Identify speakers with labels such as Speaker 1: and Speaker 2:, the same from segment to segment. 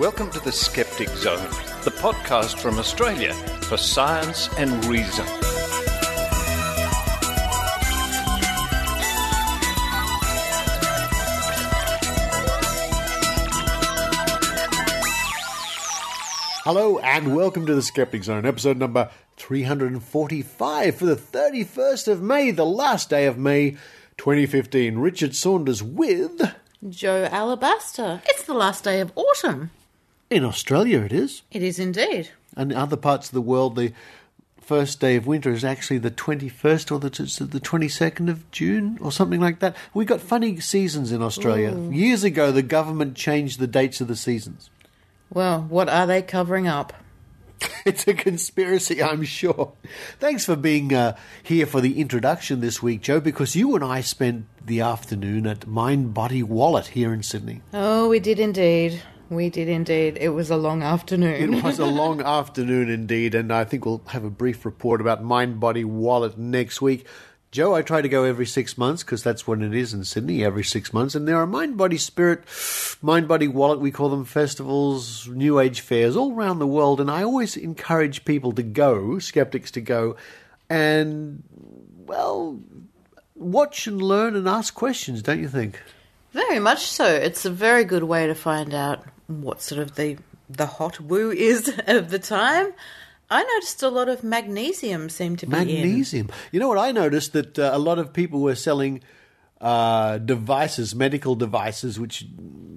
Speaker 1: Welcome to the Skeptic Zone, the podcast from Australia for science and reason.
Speaker 2: Hello and welcome to the Skeptic Zone, episode number 345 for the 31st of May, the last day of May 2015. Richard Saunders with
Speaker 3: Jo Alabaster. It's the last day of autumn.
Speaker 2: In Australia it is.
Speaker 3: It is indeed.
Speaker 2: And in other parts of the world, the first day of winter is actually the 21st or the 22nd of June or something like that. We got funny seasons in Australia.
Speaker 3: Ooh.
Speaker 2: Years ago, the government changed the dates of the seasons.
Speaker 3: Well, what are they covering up?
Speaker 2: It's a conspiracy, I'm sure. Thanks for being here for the introduction this week, Jo, because you and I spent the afternoon at Mind Body Wallet here in Sydney.
Speaker 3: Oh, we did indeed. We did indeed. It was a long afternoon.
Speaker 2: It was a long afternoon indeed, and I think we'll have a brief report about Mind Body Wallet next week. Jo, I try to go every 6 months because that's when it is in Sydney, every 6 months. And there are Mind Body Spirit, Mind Body Wallet, we call them festivals, New Age fairs all around the world. And I always encourage people to go, skeptics to go, and, well, watch and learn and ask questions, don't you think?
Speaker 3: Very much so. It's a very good way to find out what sort of the hot woo is of the time. I noticed a lot of magnesium seemed to be
Speaker 2: Magnesium. You know what I noticed? That a lot of people were selling devices, medical devices, which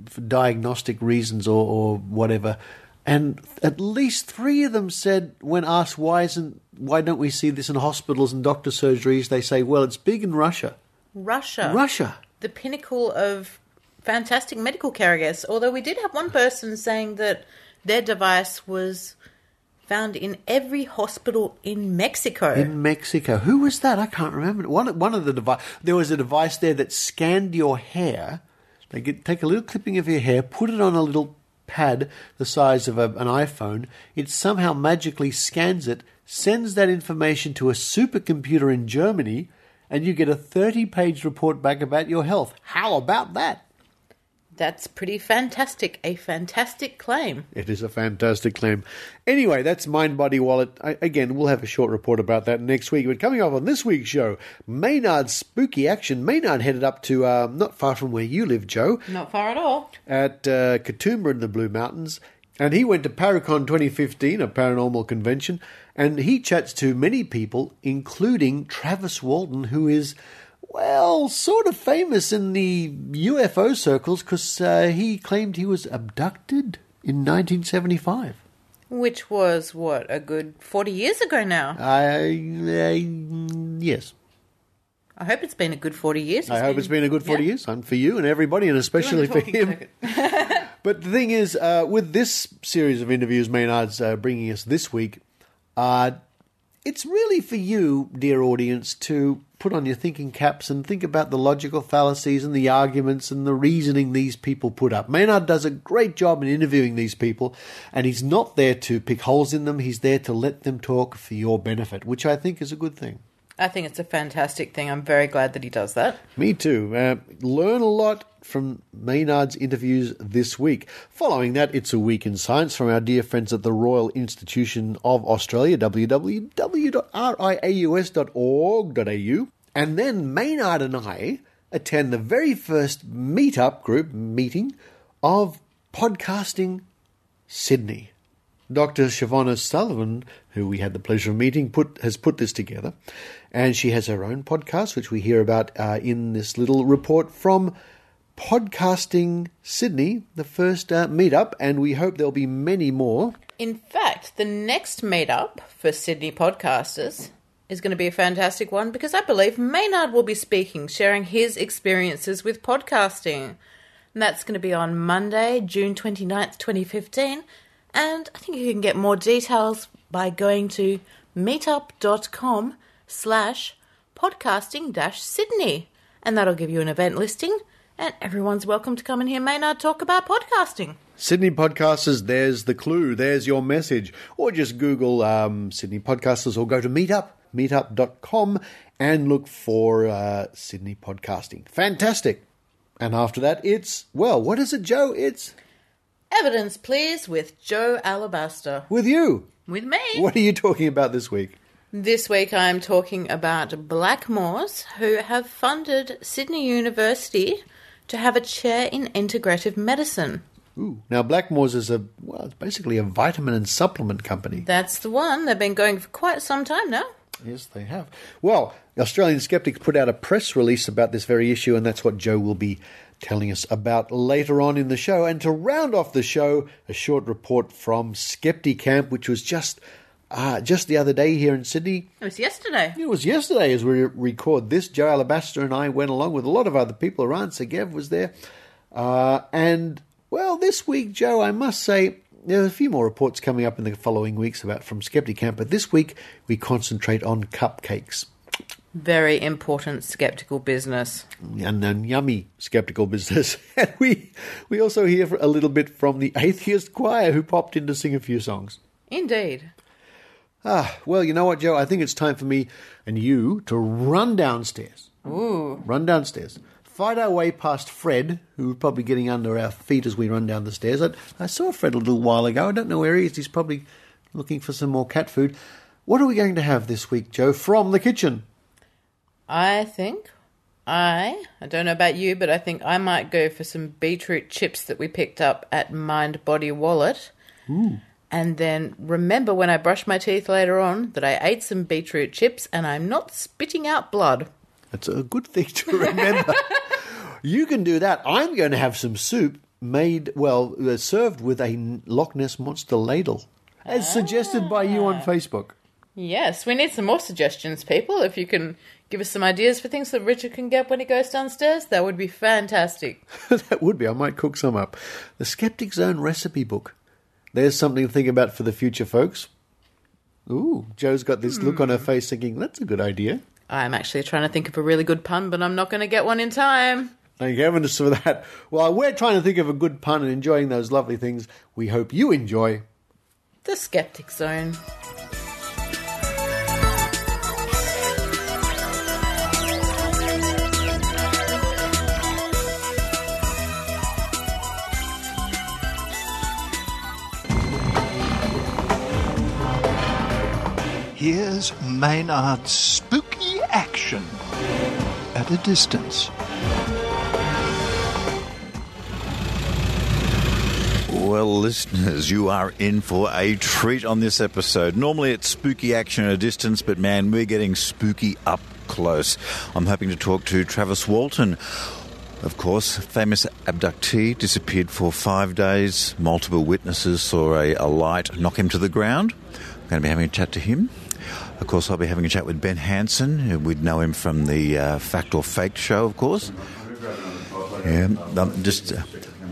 Speaker 2: for diagnostic reasons or whatever. And at least 3 of them said, when asked why don't we see this in hospitals and doctor surgeries, they say, well, it's big in Russia.
Speaker 3: Russia. The pinnacle of fantastic medical care, I guess. Although we did have one person saying that their device was found in every hospital in Mexico.
Speaker 2: In Mexico. Who was that? I can't remember. One of the device. There was a device there that scanned your hair. They take a little clipping of your hair, put it on a little pad the size of an iPhone. It somehow magically scans it, sends that information to a supercomputer in Germany, and you get a 30-page report back about your health. How about that?
Speaker 3: That's pretty fantastic. A fantastic claim.
Speaker 2: It is a fantastic claim. Anyway, that's Mind Body Wallet. Again, we'll have a short report about that next week. But coming up on this week's show, Maynard's spooky action. Maynard headed up to not far from where you live, Jo.
Speaker 3: Not far at all.
Speaker 2: At Katoomba in the Blue Mountains. And he went to Paracon 2015, a paranormal convention, and he chats to many people, including Travis Walton, who is, well, sort of famous in the UFO circles because he claimed he was abducted in 1975.
Speaker 3: Which was, what, a good 40 years ago now?
Speaker 2: Yes.
Speaker 3: I hope it's been a good 40 years.
Speaker 2: I hope it's been a good 40 years, and for you and everybody, and especially for him. But the thing is, with this series of interviews Maynard's bringing us this week, it's really for you, dear audience, to put on your thinking caps and think about the logical fallacies and the arguments and the reasoning these people put up. Maynard does a great job in interviewing these people, and he's not there to pick holes in them. He's there to let them talk for your benefit, which I think is a good thing.
Speaker 3: I think it's a fantastic thing. I'm very glad that he does that.
Speaker 2: Me too. Learn a lot from Maynard's interviews this week. Following that, it's a week in science from our dear friends at the Royal Institution of Australia, www.riaus.org.au. And then Maynard and I attend the very first Meetup group meeting of Podcasting Sydney. Dr. Siobhan O'Sullivan, who we had the pleasure of meeting, has put this together. And she has her own podcast, which we hear about in this little report from Podcasting Sydney, the first meetup, and we hope there'll be many more.
Speaker 3: In fact, the next meetup for Sydney podcasters is going to be a fantastic one because I believe Maynard will be speaking, sharing his experiences with podcasting. And that's going to be on Monday, June 29th, 2015. And I think you can get more details by going to meetup.com/podcasting-Sydney. And that'll give you an event listing. And everyone's welcome to come and hear Maynard talk about podcasting.
Speaker 2: Sydney Podcasters, there's the clue. There's your message. Or just Google Sydney Podcasters or go to meetup.com and look for Sydney Podcasting. Fantastic. And after that, it's, well, what is it, Jo? It's
Speaker 3: Evidence, please, with Jo Alabaster.
Speaker 2: With you.
Speaker 3: With me.
Speaker 2: What are you talking about this week?
Speaker 3: This week I'm talking about Blackmores, who have funded Sydney University to have a chair in integrative medicine.
Speaker 2: Ooh. Now, Blackmores is it's basically a vitamin and supplement company.
Speaker 3: That's the one. They've been going for quite some time now.
Speaker 2: Yes, they have. Well, Australian Skeptics put out a press release about this very issue, and that's what Jo will be telling us about later on in the show. And to round off the show, a short report from Skepticamp, which was just the other day here in Sydney.
Speaker 3: It was yesterday.
Speaker 2: It was yesterday as we record this. Jo Alabaster and I went along with a lot of other people. Iran Segev was there. And, well, this week, Jo, I must say, there's a few more reports coming up in the following weeks from Skepticamp, but this week we concentrate on cupcakes.
Speaker 3: Very important skeptical business.
Speaker 2: And yummy skeptical business. And we also hear a little bit from the atheist choir who popped in to sing a few songs.
Speaker 3: Indeed.
Speaker 2: Well, you know what, Jo? I think it's time for me and you to run downstairs.
Speaker 3: Ooh.
Speaker 2: Run downstairs. Fight our way past Fred, who's probably getting under our feet as we run down the stairs. I saw Fred a little while ago. I don't know where he is. He's probably looking for some more cat food. What are we going to have this week, Jo, from the kitchen?
Speaker 3: I think I don't know about you, but I think I might go for some beetroot chips that we picked up at Mind Body Wallet.
Speaker 2: Ooh.
Speaker 3: And then remember when I brush my teeth later on that I ate some beetroot chips and I'm not spitting out blood.
Speaker 2: That's a good thing to remember. You can do that. I'm going to have some soup served with a Loch Ness Monster ladle, as suggested by you on Facebook.
Speaker 3: Yes, we need some more suggestions, people. If you can give us some ideas for things that Richard can get when he goes downstairs, that would be fantastic.
Speaker 2: That would be. I might cook some up. The Skeptic Zone recipe book. There's something to think about for the future, folks. Ooh, Jo's got this look on her face thinking, that's a good idea.
Speaker 3: I'm actually trying to think of a really good pun, but I'm not going to get one in time.
Speaker 2: Thank heavens for that. While we're trying to think of a good pun and enjoying those lovely things, we hope you enjoy
Speaker 3: The Skeptic Zone.
Speaker 4: Here's Maynard's spooky action at a distance.
Speaker 5: Well, listeners, you are in for a treat on this episode. Normally it's spooky action at a distance, but man, we're getting spooky up close. I'm hoping to talk to Travis Walton. Of course, famous abductee, disappeared for 5 days. Multiple witnesses saw a light knock him to the ground. I'm going to be having a chat to him. Of course, I'll be having a chat with Ben Hansen. We'd know him from the Fact or Faked show, of course. Yeah,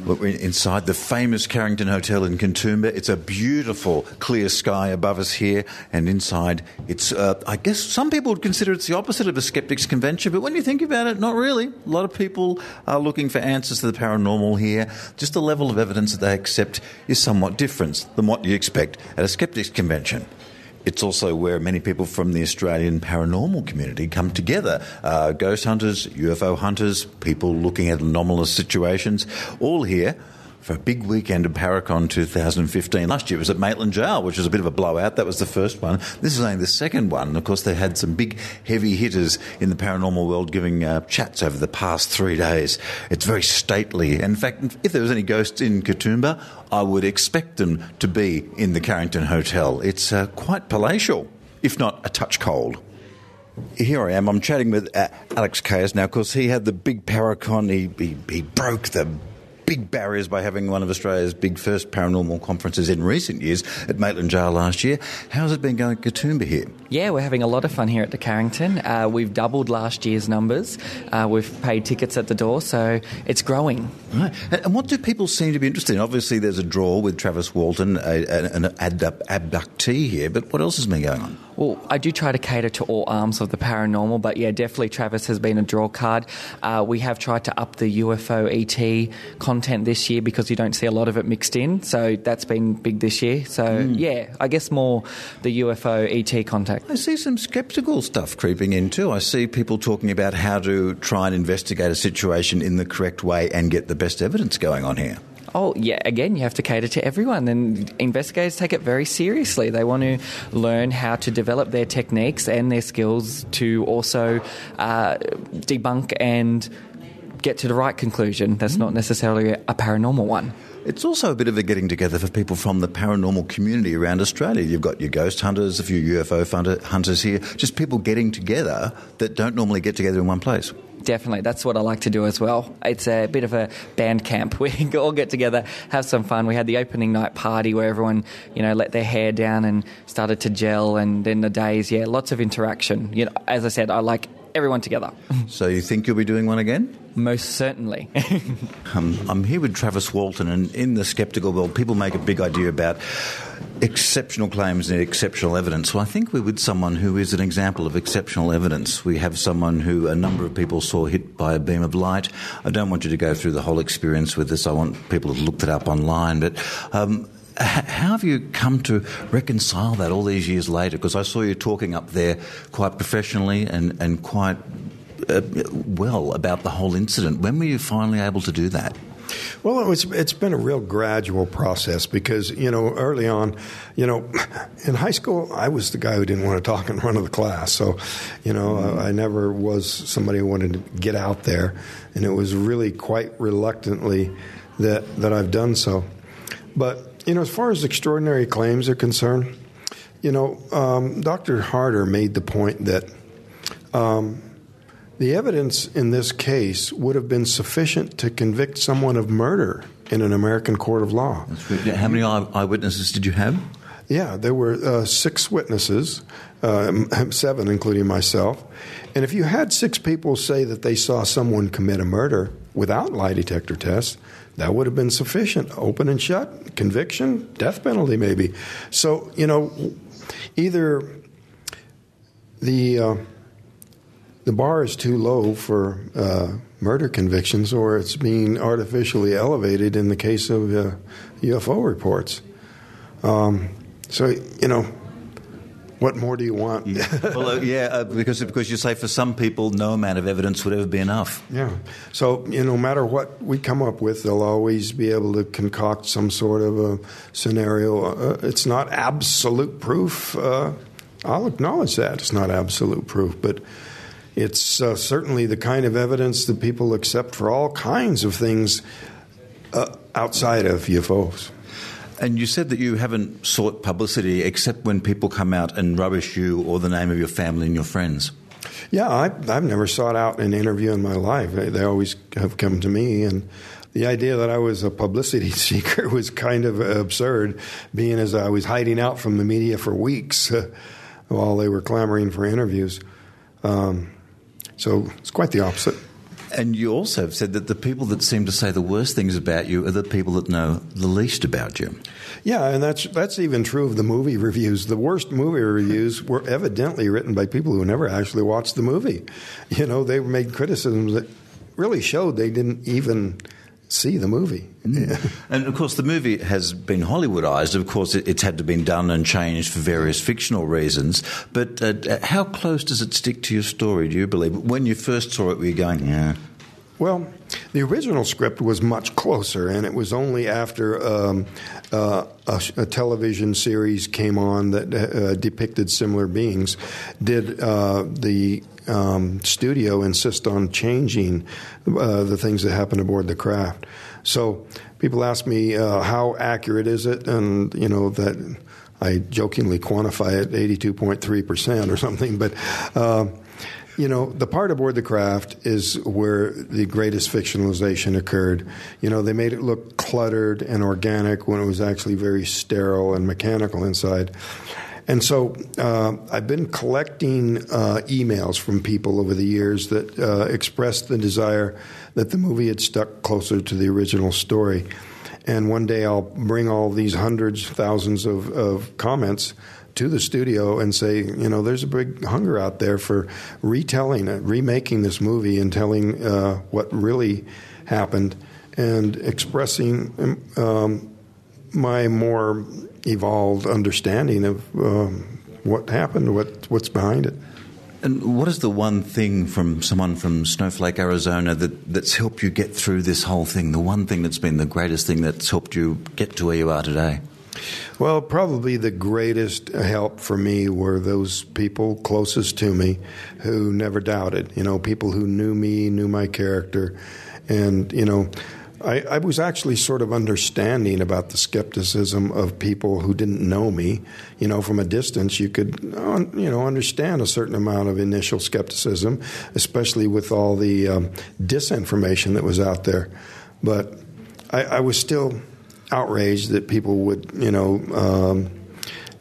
Speaker 5: we're inside the famous Carrington Hotel in Katoomba. It's a beautiful clear sky above us here, and inside it's, I guess some people would consider it's the opposite of a skeptics convention, but when you think about it, not really. A lot of people are looking for answers to the paranormal here. Just the level of evidence that they accept is somewhat different than what you expect at a skeptics convention. It's also where many people from the Australian paranormal community come together. Ghost hunters, UFO hunters, people looking at anomalous situations, all here for a big weekend of Paracon 2015. Last year it was at Maitland Jail, which was a bit of a blowout. That was the first one. This is only the second one. And of course, they had some big, heavy hitters in the paranormal world giving chats over the past 3 days. It's very stately. In fact, if there was any ghosts in Katoomba, I would expect them to be in the Carrington Hotel. It's quite palatial, if not a touch cold. Here I am. I'm chatting with Alex Caius. Now, of course, he had the big Paracon. He broke the big barriers by having one of Australia's big first paranormal conferences in recent years at Maitland Jail last year. How's it been going at Katoomba here?
Speaker 6: Yeah, we're having a lot of fun here at the Carrington. We've doubled last year's numbers. We've paid tickets at the door, so it's growing.
Speaker 5: Right. And what do people seem to be interested in? Obviously, there's a draw with Travis Walton, an abductee here, but what else has been going on?
Speaker 6: Well, I do try to cater to all arms of the paranormal, but yeah, definitely Travis has been a draw card. We have tried to up the UFO ET content this year because you don't see a lot of it mixed in, so that's been big this year. So yeah, I guess more the UFO ET contact.
Speaker 5: I see some sceptical stuff creeping in too. I see people talking about how to try and investigate a situation in the correct way and get the best evidence going on here.
Speaker 6: Oh, yeah, again, you have to cater to everyone, and investigators take it very seriously. They want to learn how to develop their techniques and their skills to also debunk and get to the right conclusion. That's not necessarily a paranormal one.
Speaker 5: It's also a bit of a getting together for people from the paranormal community around Australia. You've got your ghost hunters, a few UFO hunters here, just people getting together that don't normally get together in one place.
Speaker 6: Definitely. That's what I like to do as well. It's a bit of a band camp. We all get together, have some fun. We had the opening night party where everyone, let their hair down and started to gel, and then the days, lots of interaction. As I said, I like everyone together.
Speaker 5: So you think you'll be doing one again?
Speaker 6: Most certainly.
Speaker 5: I'm here with Travis Walton, and in the skeptical world, people make a big idea about exceptional claims and exceptional evidence. Well, I think we're with someone who is an example of exceptional evidence. We have someone who a number of people saw hit by a beam of light. I don't want you to go through the whole experience with this. I want people to look it up online. But how have you come to reconcile that all these years later? Because I saw you talking up there quite professionally and quite well about the whole incident. When were you finally able to do that?
Speaker 7: Well, it's been a real gradual process because, early on, in high school, I was the guy who didn't want to talk in front of the class. So, I never was somebody who wanted to get out there. And it was really quite reluctantly that I've done so. But, as far as extraordinary claims are concerned, Dr. Harder made the point that the evidence in this case would have been sufficient to convict someone of murder in an American court of law.
Speaker 5: That's good. How many eyewitnesses did you have?
Speaker 7: Yeah, there were 6 witnesses, 7 including myself. And if you had 6 people say that they saw someone commit a murder without lie detector tests, that would have been sufficient. Open and shut, conviction, death penalty maybe. So, either the bar is too low for murder convictions, or it's being artificially elevated in the case of UFO reports. What more do you want?
Speaker 5: Well, because you say for some people no amount of evidence would ever be enough.
Speaker 7: Yeah. So, no matter what we come up with, they'll always be able to concoct some sort of a scenario. It's not absolute proof. I'll acknowledge that. It's not absolute proof, but it's certainly the kind of evidence that people accept for all kinds of things outside of UFOs.
Speaker 5: And you said that you haven't sought publicity except when people come out and rubbish you or the name of your family and your friends.
Speaker 7: Yeah, I've never sought out an interview in my life. They always have come to me, and the idea that I was a publicity seeker was kind of absurd, being as I was hiding out from the media for weeks while they were clamoring for interviews. So it's quite the opposite.
Speaker 5: And you also have said that the people that seem to say the worst things about you are the people that know the least about you.
Speaker 7: Yeah, and that's even true of the movie reviews. The worst movie reviews were evidently written by people who never actually watched the movie. They made criticisms that really showed they didn't even see the movie.
Speaker 5: And, of course, the movie has been Hollywoodized. Of course, it's had to be done and changed for various fictional reasons. But how close does it stick to your story, do you believe? When you first saw it, were you going, yeah?
Speaker 7: Well, the original script was much closer, and it was only after a television series came on that depicted similar beings did the studio insist on changing the things that happened aboard the craft. So people ask me, how accurate is it? And, that I jokingly quantify it 82.3% or something. But, the part aboard the craft is where the greatest fictionalization occurred. They made it look cluttered and organic when it was actually very sterile and mechanical inside. And so I've been collecting emails from people over the years that expressed the desire that the movie had stuck closer to the original story. And one day I'll bring all these hundreds, thousands of comments to the studio and say, there's a big hunger out there for retelling it, remaking this movie and telling what really happened and expressing my more evolved understanding of what happened, what's behind it.
Speaker 5: And what is the one thing from someone from Snowflake, Arizona, that's helped you get through this whole thing? The one thing that's been the greatest thing that's helped you get to where you are today?
Speaker 7: Well, probably the greatest help for me were those people closest to me who never doubted. People who knew me, knew my character, and I was actually sort of understanding about the skepticism of people who didn't know me. From a distance, you could, understand a certain amount of initial skepticism, especially with all the disinformation that was out there. But I was still outraged that people would,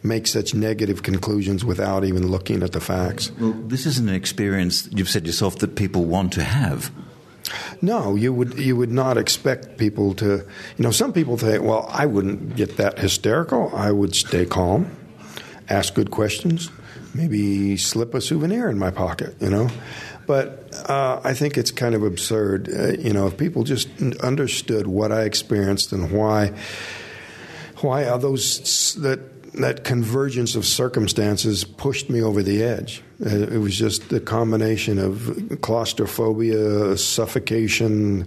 Speaker 7: make such negative conclusions without even looking at the facts.
Speaker 5: Well, this isn't an experience, you've said yourself, that people want to have.
Speaker 7: No, you would not expect people to. Some people think, well, I wouldn't get that hysterical. I would stay calm, ask good questions, maybe slip a souvenir in my pocket, But I think it's kind of absurd. If people just understood what I experienced and why are those that convergence of circumstances pushed me over the edge. It was just the combination of claustrophobia, suffocation,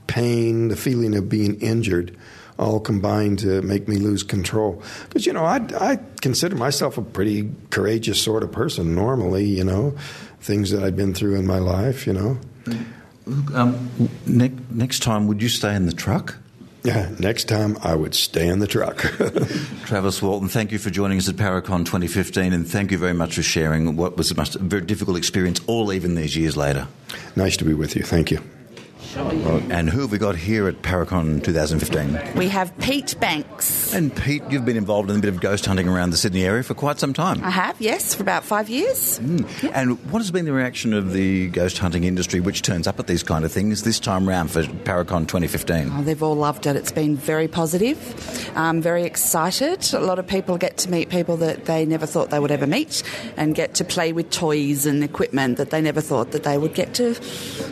Speaker 7: pain, the feeling of being injured, all combined to make me lose control. Because, I consider myself a pretty courageous sort of person normally, things that I've been through in my life,
Speaker 5: Next time, would you stay in the truck?
Speaker 7: Yeah, next time I would stay in the truck.
Speaker 5: Travis Walton, thank you for joining us at Paracon 2015, and thank you very much for sharing what was a very difficult experience, all even these years later.
Speaker 7: Nice to be with you. Thank you.
Speaker 5: And who have we got here at Paracon 2015?
Speaker 8: We have Pete Banks.
Speaker 5: And Pete, you've been involved in a bit of ghost hunting around the Sydney area for quite some time.
Speaker 8: I have, yes, for about 5 years.
Speaker 5: Yeah. And what has been the reaction of the ghost hunting industry, which turns up at these kind of things, this time round for Paracon 2015?
Speaker 8: Oh, they've all loved it. It's been very positive, very excited. A lot of people get to meet people that they never thought they would ever meet and get to play with toys and equipment that they never thought that they would get to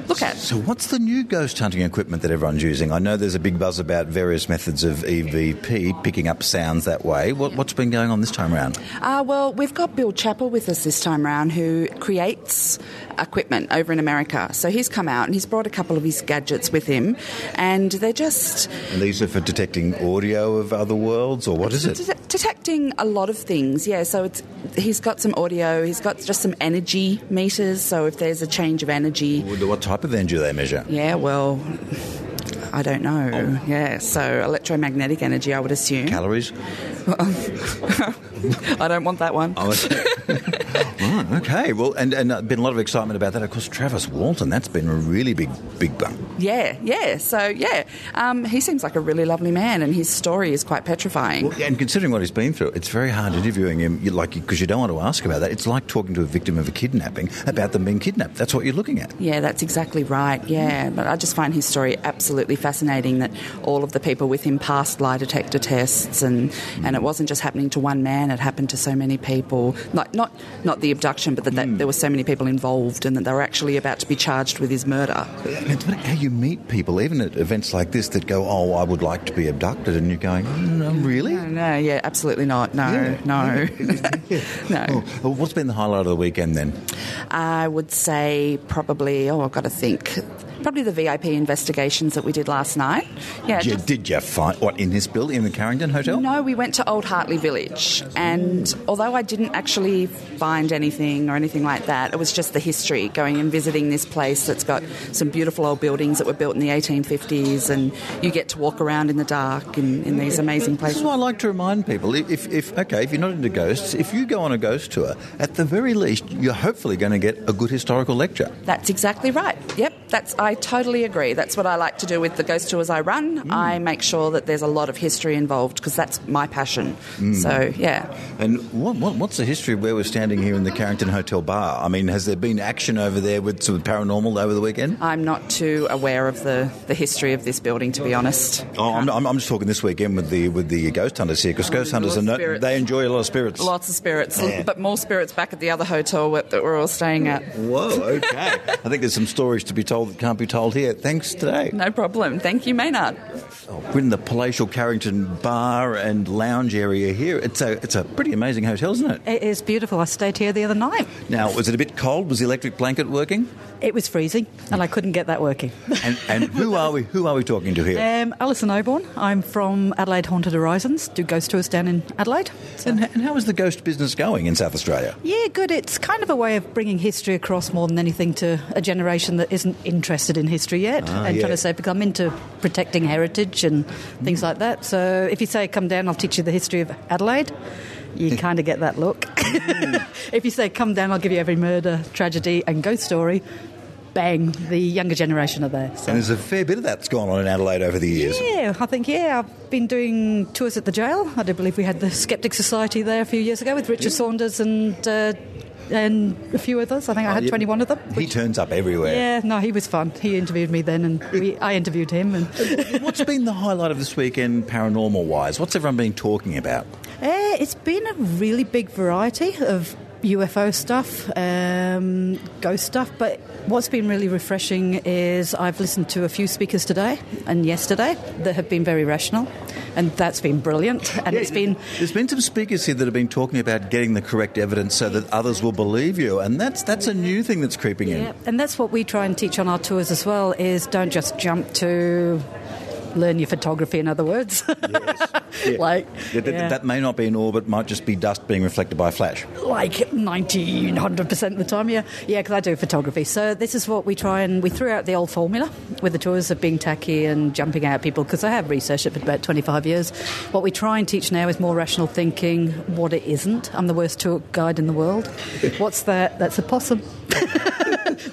Speaker 8: look at.
Speaker 5: So what's the new ghost hunting equipment that everyone's using? I know there's a big buzz about various methods of EVP, picking up sounds that way. What's been going on this time around?
Speaker 8: Well, we've got Bill Chappell with us this time around, who creates equipment over in America. So he's come out and he's brought a couple of his gadgets with him, and they're just...
Speaker 5: And these are for detecting audio of other worlds, or what is it?
Speaker 8: Detecting a lot of things, yeah. So he's got some audio, he's got just some energy meters, so if there's a change of energy...
Speaker 5: What type of energy do they measure?
Speaker 8: Yeah, well... I don't know. Oh. Yeah, so electromagnetic energy, I would assume.
Speaker 5: Calories?
Speaker 8: I don't want that one.
Speaker 5: Oh, right, okay. Well, and been a lot of excitement about that. Of course, Travis Walton, that's been a really big bump.
Speaker 8: Yeah. So, he seems like a really lovely man, and his story is quite petrifying.
Speaker 5: Well, and considering what he's been through, it's very hard interviewing him, because you don't want to ask about that. It's like talking to a victim of a kidnapping about them being kidnapped. That's what you're looking at.
Speaker 8: Yeah, that's exactly right, yeah. But I just find his story absolutely fascinating, that all of the people with him passed lie detector tests, and it wasn't just happening to one man, it happened to so many people. Not the abduction, but that there were so many people involved, and that they were actually about to be charged with his murder.
Speaker 5: It's how you meet people, even at events like this, that go, oh, I would like to be abducted, and you're going, no, really?
Speaker 8: No, yeah, absolutely not. No. No.
Speaker 5: Well, what's been the highlight of the weekend then?
Speaker 8: I would say probably, I've got to think, probably the VIP investigations that we did last night. Yeah.
Speaker 5: Did you find, in this building, in the Carrington Hotel?
Speaker 8: No, we went to Old Hartley Village, and although I didn't actually find anything or anything like that, it was just the history, going and visiting this place that's got some beautiful old buildings that were built in the 1850s, and you get to walk around in the dark in these amazing places.
Speaker 5: This is what I like to remind people. If you're not into ghosts, if you go on a ghost tour, at the very least, you're hopefully going to get a good historical lecture.
Speaker 8: That's exactly right. Yep, I totally agree. That's what I like to do with the ghost tours I run. I make sure that there's a lot of history involved, because that's my passion. So, yeah.
Speaker 5: And what's the history of where we're standing here in the Carrington Hotel bar? I mean, has there been action over there with some paranormal over the weekend?
Speaker 8: I'm not too aware of the history of this building, to be honest.
Speaker 5: Oh, I'm just talking this weekend with the ghost hunters here, because ghost hunters they enjoy a lot of spirits.
Speaker 8: Lots of spirits, but more spirits back at the other hotel that we're all staying at.
Speaker 5: Whoa, okay. I think there's some stories to be told that can't be told here. Thanks today.
Speaker 8: No problem. Thank you, Maynard.
Speaker 5: We're in the palatial Carrington bar and lounge area here. It's a pretty amazing hotel, isn't it?
Speaker 9: It is beautiful. I stayed here the other night.
Speaker 5: Now, was it a bit cold? Was the electric blanket working?
Speaker 9: It was freezing, and I couldn't get that working.
Speaker 5: And who are we talking to here?
Speaker 9: Alison Oborn. I'm from Adelaide Haunted Horizons. Do ghost tours down in Adelaide. So.
Speaker 5: And how is the ghost business going in South Australia?
Speaker 9: Yeah, good. It's kind of a way of bringing history across more than anything to a generation that isn't interested in history yet. Trying to say, because I'm into protecting heritage and things like that. So if you say, come down, I'll teach you the history of Adelaide, you kind of get that look. If you say, come down, I'll give you every murder, tragedy and ghost story, bang, the younger generation are there. So.
Speaker 5: And there's a fair bit of that's gone on in Adelaide over the years.
Speaker 9: Yeah, I think, I've been doing tours at the jail. I do believe we had the Skeptic Society there a few years ago with Richard Saunders and a few others. I think I had 21 of them.
Speaker 5: He turns up everywhere.
Speaker 9: Yeah, no, he was fun. He interviewed me then, and I interviewed him. And
Speaker 5: what's been the highlight of this weekend, paranormal-wise? What's everyone been talking about?
Speaker 9: It's been a really big variety of UFO stuff, ghost stuff, but what's been really refreshing is I've listened to a few speakers today and yesterday that have been very rational, and that's been brilliant. And there's been
Speaker 5: some speakers here that have been talking about getting the correct evidence so that others will believe you, and that's a new thing that's creeping in.
Speaker 9: And that's what we try and teach on our tours as well, is don't just jump to learn your photography, in other words.
Speaker 5: Yes. That may not be in orbit, might just be dust being reflected by a flash.
Speaker 9: Like 100% of the time, yeah, because I do photography. So this is what we try, and we threw out the old formula with the tours of being tacky and jumping out people, because I have researched it for about 25 years. What we try and teach now is more rational thinking, what it isn't. I'm the worst tour guide in the world. What's that? That's a possum.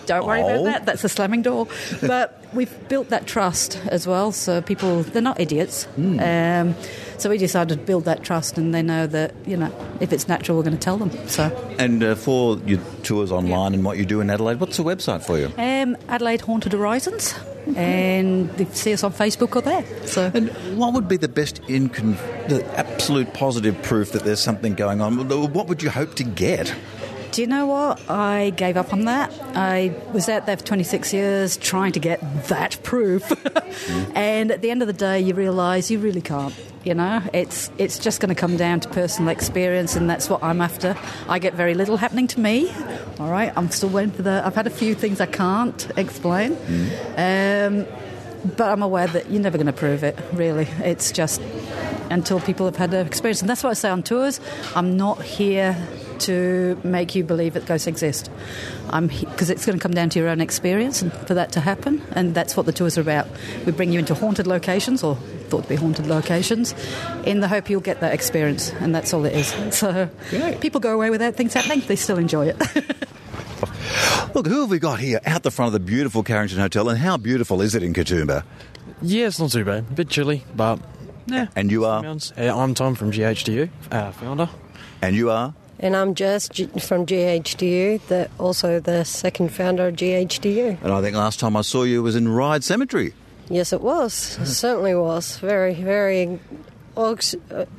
Speaker 9: Don't worry about that. That's a slamming door. But we've built that trust as well, so people, they're not idiots. So we decided to build that trust, and they know that, if it's natural, we're going to tell them. So. And
Speaker 5: for your tours online and what you do in Adelaide, what's the website for you?
Speaker 9: Adelaide Haunted Horizons, and they see us on Facebook or there. So.
Speaker 5: And what would be the best, the absolute positive proof that there's something going on? What would you hope to get?
Speaker 9: Do you know what? I gave up on that. I was out there for 26 years trying to get that proof. And at the end of the day, you realise you really can't. It's just going to come down to personal experience, and that's what I'm after. I get very little happening to me. All right, I'm still waiting for I've had a few things I can't explain. But I'm aware that you're never going to prove it, really. It's just until people have had an experience. And that's what I say on tours. I'm not here to make you believe that ghosts exist. Because it's going to come down to your own experience and for that to happen, and that's what the tours are about. We bring you into haunted locations, or thought to be haunted locations, in the hope you'll get that experience, and that's all it is. So people go away without things happening, they still enjoy it.
Speaker 5: Look, who have we got here out the front of the beautiful Carrington Hotel, and how beautiful is it in Katoomba?
Speaker 10: Yeah, it's not too bad. A bit chilly, but yeah.
Speaker 5: And you are?
Speaker 10: I'm Tom from GHDU, founder.
Speaker 5: And you are?
Speaker 11: And I'm Jess from GHDU, also the second founder of GHDU.
Speaker 5: And I think last time I saw you was in Ryde Cemetery.
Speaker 11: Yes, it was. It certainly was. Very, very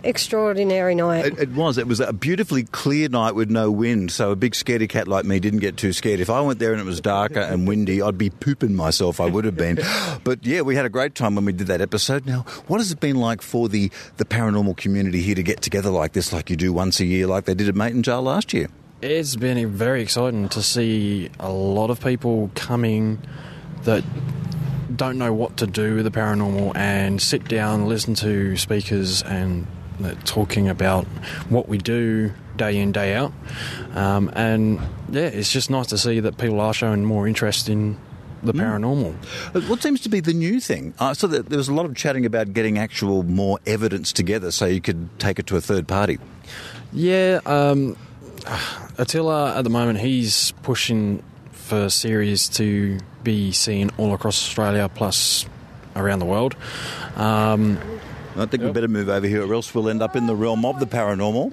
Speaker 11: extraordinary night.
Speaker 5: It was. It was a beautifully clear night with no wind, so a big scaredy cat like me didn't get too scared. If I went there and it was darker and windy, I'd be pooping myself. I would have been. But yeah, we had a great time when we did that episode. Now, what has it been like for the paranormal community here to get together like this, like you do once a year, like they did at Mate and Jail last year?
Speaker 10: It's been very exciting to see a lot of people coming that don't know what to do with the paranormal and sit down, listen to speakers and talking about what we do day in, day out. And yeah, it's just nice to see that people are showing more interest in the paranormal.
Speaker 5: What seems to be the new thing? So there was a lot of chatting about getting actual more evidence together so you could take it to a third party.
Speaker 10: Yeah, Attila at the moment, he's pushing for series to be seen all across Australia plus around the world. I
Speaker 5: think we better move over here or else we'll end up in the realm of the paranormal.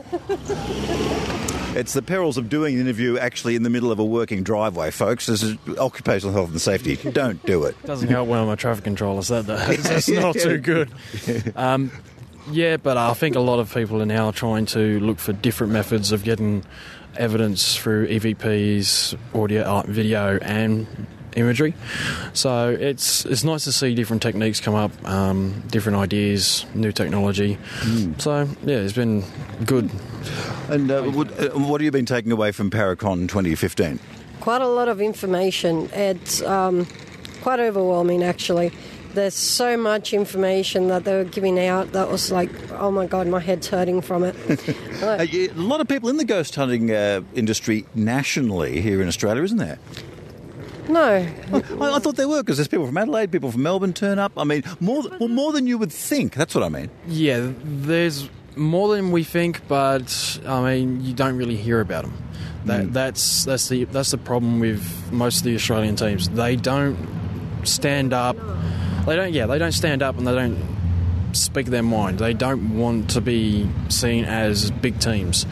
Speaker 5: It's the perils of doing an interview actually in the middle of a working driveway, folks. This is occupational health and safety. Don't do it.
Speaker 10: Doesn't help when I'm a traffic controller, so that's not too good. Yeah, but I think a lot of people are now trying to look for different methods of getting evidence through EVPs, audio, video, and imagery. So it's nice to see different techniques come up, different ideas, new technology. So, yeah, it's been good.
Speaker 5: And what have you been taking away from Paracon 2015?
Speaker 11: Quite a lot of information. It's quite overwhelming, actually. There's so much information that they were giving out that was like, oh my God, my head's hurting from it.
Speaker 5: A lot of people in the ghost hunting industry nationally here in Australia, isn't there?
Speaker 11: No.
Speaker 5: I thought there were, because there's people from Adelaide, people from Melbourne turn up. I mean, more than you would think. That's what I mean.
Speaker 10: Yeah, there's more than we think, but, I mean, you don't really hear about them. That's the problem with most of the Australian teams. They don't stand up. They don't stand up and they don't speak their mind. They don't want to be seen as big teams.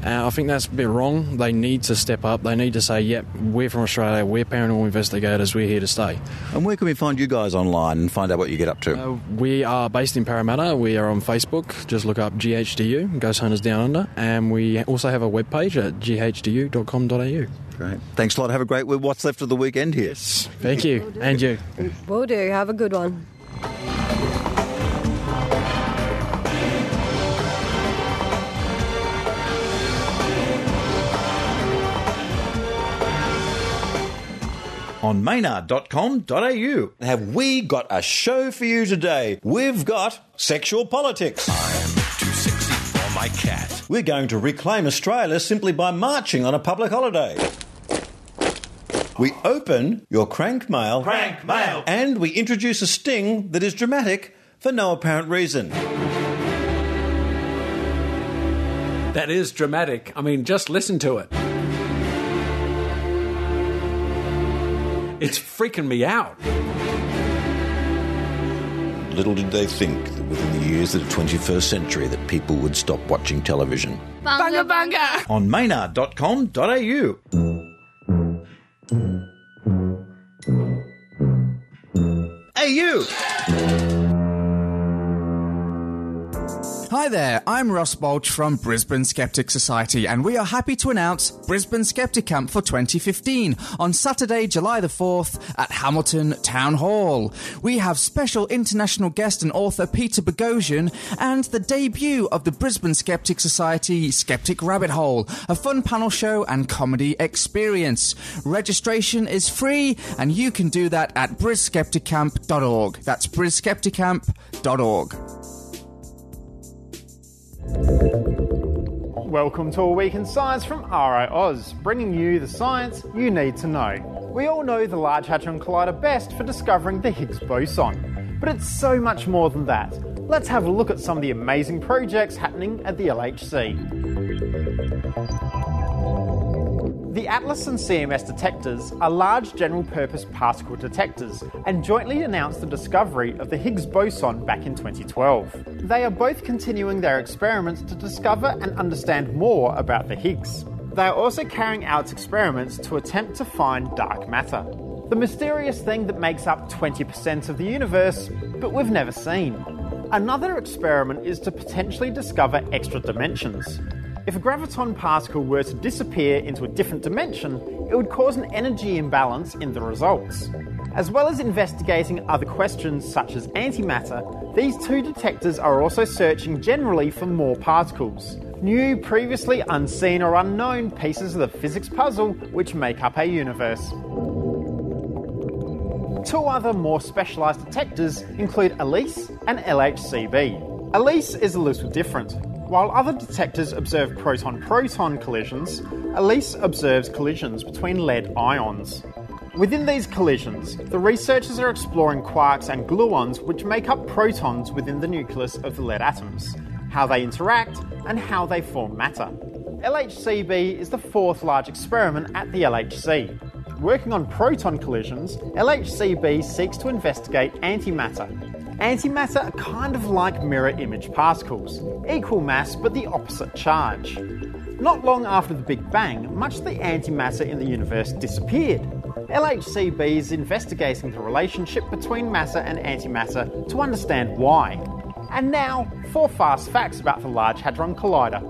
Speaker 10: I think that's a bit wrong. They need to step up. They need to say, yep, we're from Australia, we're paranormal investigators, we're here to stay. And where can we find you guys online and find out what you get up to? We are based in Parramatta. We are on Facebook. Just look up GHDU, Ghost Hunters Down Under. And we also have a webpage at ghdu.com.au.
Speaker 5: Great. Thanks a lot. Have a great what's left of the weekend here.
Speaker 10: Yes. Thank you. And you.
Speaker 11: Will do. Have a good one.
Speaker 5: On maynard.com.au. Have we got a show for you today? We've got sexual politics.
Speaker 1: I'm too sexy for my cat.
Speaker 5: We're going to reclaim Australia simply by marching on a public holiday. We open your crank mail.
Speaker 1: Crank mail.
Speaker 5: And we introduce a sting that is dramatic for no apparent reason.
Speaker 12: That is dramatic. I mean, just listen to it. It's freaking me out.
Speaker 5: Little did they think that within the years of the 21st century that people would stop watching television.
Speaker 13: Bunga bunga!
Speaker 5: On maynard.com.au. Hey, you!
Speaker 14: Hi there, I'm Ross Balch from Brisbane Skeptic Society, and we are happy to announce Brisbane Skepticamp for 2015 on Saturday, July the 4th at Hamilton Town Hall. We have special international guest and author Peter Boghossian and the debut of the Brisbane Skeptic Society Skeptic Rabbit Hole, a fun panel show and comedy experience. Registration is free, and you can do that at brisskepticamp.org. That's brisskepticamp.org.
Speaker 15: Welcome to A Week in Science from RiAus, bringing you the science you need to know. We all know the Large Hadron Collider best for discovering the Higgs boson, but it's so much more than that. Let's have a look at some of the amazing projects happening at the LHC. The ATLAS and CMS detectors are large general-purpose particle detectors and jointly announced the discovery of the Higgs boson back in 2012. They are both continuing their experiments to discover and understand more about the Higgs. They are also carrying out experiments to attempt to find dark matter, the mysterious thing that makes up 20% of the universe, but we've never seen. Another experiment is to potentially discover extra dimensions. If a graviton particle were to disappear into a different dimension, it would cause an energy imbalance in the results. As well as investigating other questions such as antimatter, these two detectors are also searching generally for more particles, new, previously unseen or unknown pieces of the physics puzzle which make up our universe. Two other more specialised detectors include ELISE and LHCb. ELISE is a little different. While other detectors observe proton-proton collisions, ELISE observes collisions between lead ions. Within these collisions, the researchers are exploring quarks and gluons which make up protons within the nucleus of the lead atoms, how they interact, and how they form matter. LHCb is the fourth large experiment at the LHC. Working on proton collisions, LHCb seeks to investigate antimatter. Antimatter are kind of like mirror image particles, equal mass but the opposite charge. Not long after the Big Bang, much of the antimatter in the universe disappeared. LHCb is investigating the relationship between matter and antimatter to understand why. And now, 4 fast facts about the Large Hadron Collider.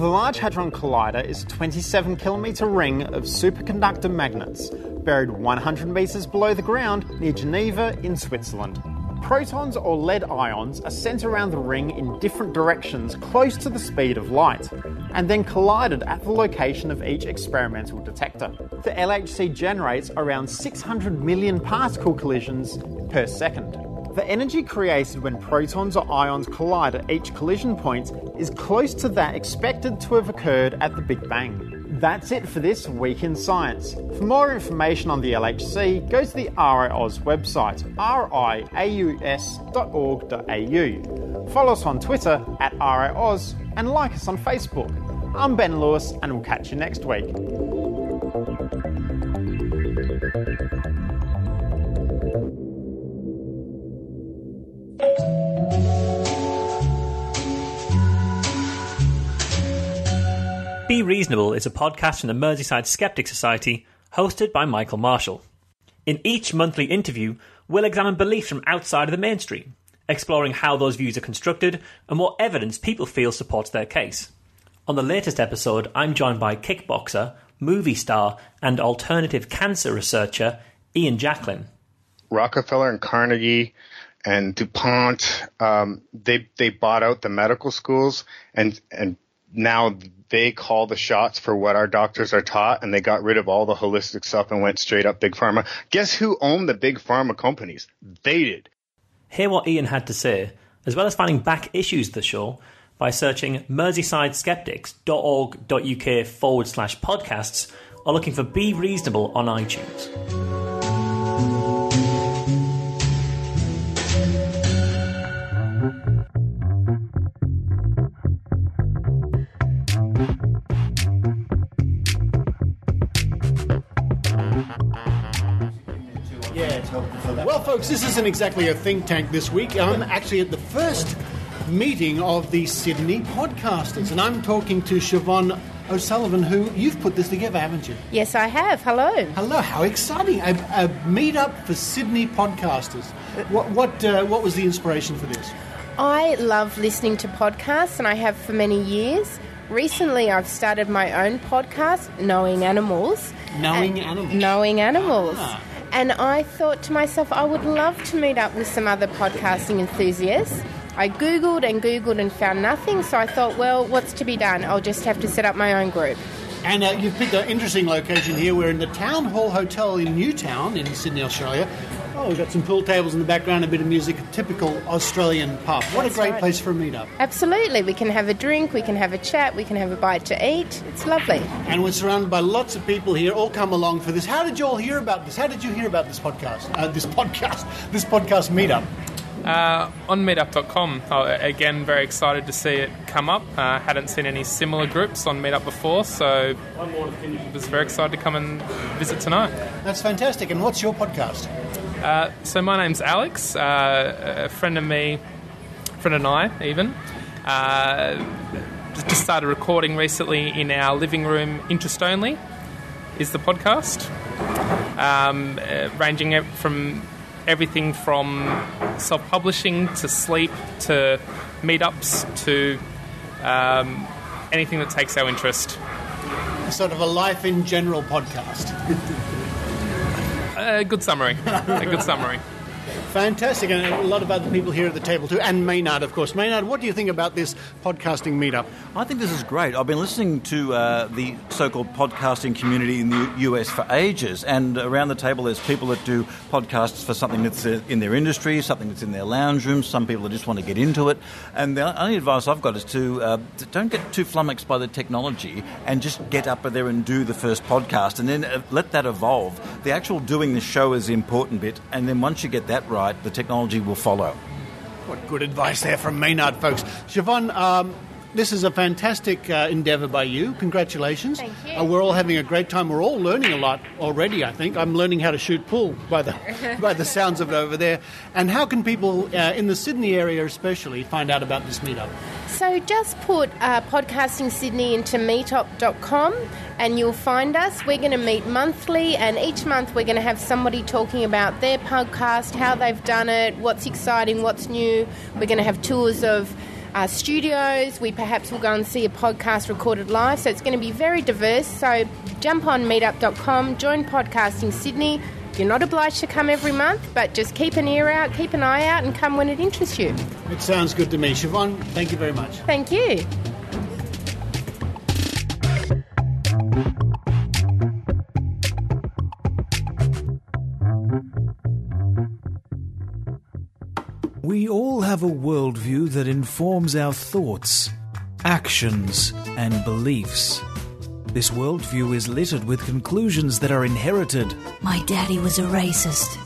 Speaker 15: The Large Hadron Collider is a 27-kilometre ring of superconductor magnets buried 100 metres below the ground near Geneva in Switzerland. Protons or lead ions are sent around the ring in different directions close to the speed of light, and then collided at the location of each experimental detector. The LHC generates around 600 million particle collisions per second. The energy created when protons or ions collide at each collision point is close to that expected to have occurred at the Big Bang. That's it for this week in science. For more information on the LHC, go to the RiAus website, riaus.org.au. Follow us on Twitter at RiAus and like us on Facebook. I'm Ben Lewis and we'll catch you next week.
Speaker 13: Be Reasonable is a podcast from the Merseyside Skeptic Society, hosted by Michael Marshall. In each monthly interview, we'll examine beliefs from outside of the mainstream, exploring how those views are constructed and what evidence people feel supports their case. On the latest episode, I'm joined by kickboxer, movie star and alternative cancer researcher Ian Jacklin.
Speaker 16: Rockefeller and Carnegie and DuPont, they bought out the medical schools and now they call the shots for what our doctors are taught, and they got rid of all the holistic stuff and went straight up Big Pharma. Guess who owned the Big Pharma companies? They did.
Speaker 13: Hear what Ian had to say, as well as finding back issues of the show, by searching merseysideskeptics.org.uk/podcasts or looking for Be Reasonable on iTunes.
Speaker 2: Well, folks, this isn't exactly a think tank this week. I'm actually at the first meeting of the Sydney podcasters, and I'm talking to Siobhan O'Sullivan, who you've put this together, haven't you?
Speaker 17: Yes, I have. Hello.
Speaker 2: Hello. How exciting! A meetup for Sydney podcasters. What was the inspiration for this?
Speaker 17: I love listening to podcasts, and I have for many years. Recently, I've started my own podcast, Knowing Animals.
Speaker 2: Knowing Animals.
Speaker 17: Knowing Animals.
Speaker 2: Ah.
Speaker 17: And I thought to myself, I would love to meet up with some other podcasting enthusiasts. I Googled and found nothing, so I thought, well, what's to be done? I'll just have to set up my own group.
Speaker 2: And you've picked an interesting location here. We're in the Town Hall Hotel in Newtown in Sydney, Australia. Oh, we've got some pool tables in the background, a bit of music, a typical Australian pub. What a great place for a meetup.
Speaker 17: Absolutely. We can have a drink, we can have a chat, we can have a bite to eat. It's lovely.
Speaker 2: And we're surrounded by lots of people here, all come along for this. How did you all hear about this? How did you hear about this podcast? This podcast meetup?
Speaker 18: On meetup.com. Again, very excited to see it come up. Hadn't seen any similar groups on Meetup before, so was very excited to come and visit tonight.
Speaker 2: That's fantastic. And what's your podcast?
Speaker 18: So my name's Alex, a friend of I even. Just started recording recently in our living room, interest only, is the podcast. Ranging from everything from self-publishing to sleep to meetups to anything that takes our interest.
Speaker 2: Sort of a life in general podcast.
Speaker 18: A good summary.
Speaker 2: Fantastic, and a lot of other people here at the table too, and Maynard, of course. Maynard, what do you think about this podcasting meetup?
Speaker 5: I think this is great. I've been listening to the so-called podcasting community in the US for ages, and around the table there's people that do podcasts for something that's in their industry, something that's in their lounge room, some people that just want to get into it, and the only advice I've got is to don't get too flummoxed by the technology and just get up there and do the first podcast, and then let that evolve. The actual doing the show is the important bit, and then once you get that right, the technology will follow.
Speaker 2: What good advice there from Maynard, folks. Siobhan, this is a fantastic endeavour by you. Congratulations.
Speaker 17: Thank you.
Speaker 2: We're all having a great time. We're all learning a lot already, I think. I'm learning how to shoot pool by the sounds of it over there. And how can people in the Sydney area especially find out about this meetup?
Speaker 17: So just put Podcasting Sydney into meetup.com and you'll find us. We're going to meet monthly, and each month we're going to have somebody talking about their podcast, how they've done it, what's exciting, what's new. We're going to have tours of studios. We perhaps will go and see a podcast recorded live. So it's going to be very diverse. So jump on meetup.com, join Podcasting Sydney. You're not obliged to come every month, but just keep an ear out, keep an eye out, and come when it interests you.
Speaker 2: It sounds good to me. Siobhan, thank you very much.
Speaker 17: Thank you.
Speaker 19: We all have a worldview that informs our thoughts, actions, and beliefs. This worldview is littered with conclusions that are inherited,
Speaker 20: My daddy was a racist.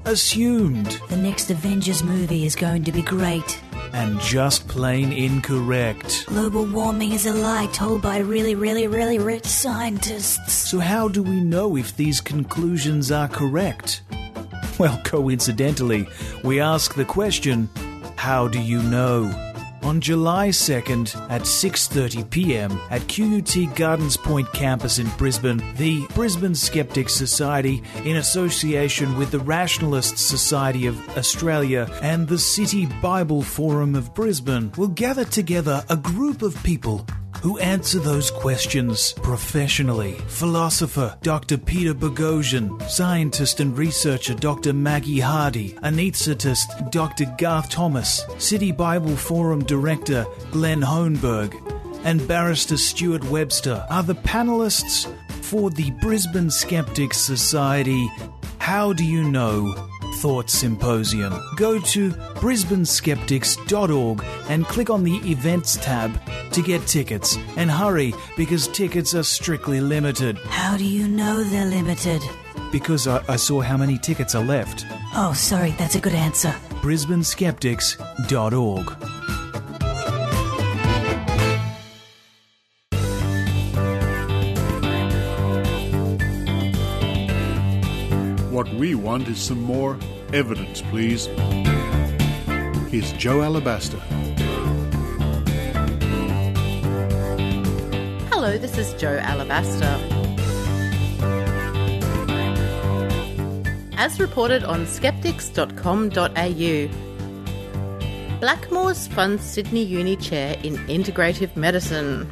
Speaker 19: assumed,
Speaker 20: The next Avengers movie is going to be great.
Speaker 19: and just plain incorrect.
Speaker 20: Global warming is a lie told by really rich scientists.
Speaker 19: So how do we know if these conclusions are correct? Well, coincidentally, we ask the question, how do you know? On July 2nd at 6:30 p.m. at QUT Gardens Point campus in Brisbane, the Brisbane Skeptic Society, in association with the Rationalist Society of Australia and the City Bible Forum of Brisbane, will gather together a group of people who answer those questions professionally. Philosopher Dr. Peter Boghossian, scientist and researcher Dr. Maggie Hardy, anaesthetist Dr. Garth Thomas, City Bible Forum Director Glenn Hohenberg, and Barrister Stuart Webster are the panellists for the Brisbane Skeptic Society How Do You Know? Thought Symposium. Go to brisbaneskeptics.org and click on the Events tab to get tickets. And hurry, because tickets are strictly limited.
Speaker 20: How do you know they're limited?
Speaker 19: Because I saw how many tickets are left.
Speaker 20: Oh, sorry, that's a good answer.
Speaker 19: brisbaneskeptics.org.
Speaker 21: What we want is some more evidence, please. Here's Jo Alabaster.
Speaker 3: Hello, this is Jo Alabaster. As reported on skeptics.com.au, Blackmores funds Sydney Uni chair in integrative medicine.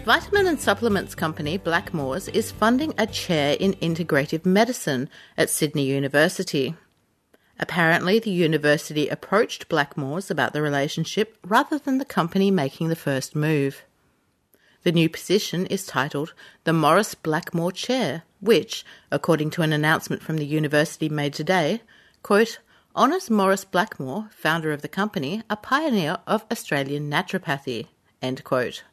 Speaker 3: Vitamin and supplements company Blackmores is funding a chair in integrative medicine at Sydney University. Apparently, the university approached Blackmores about the relationship rather than the company making the first move. The new position is titled the Maurice Blackmore Chair, which, according to an announcement from the university made today, quote, honours Maurice Blackmore, founder of the company, a pioneer of Australian naturopathy, end quote.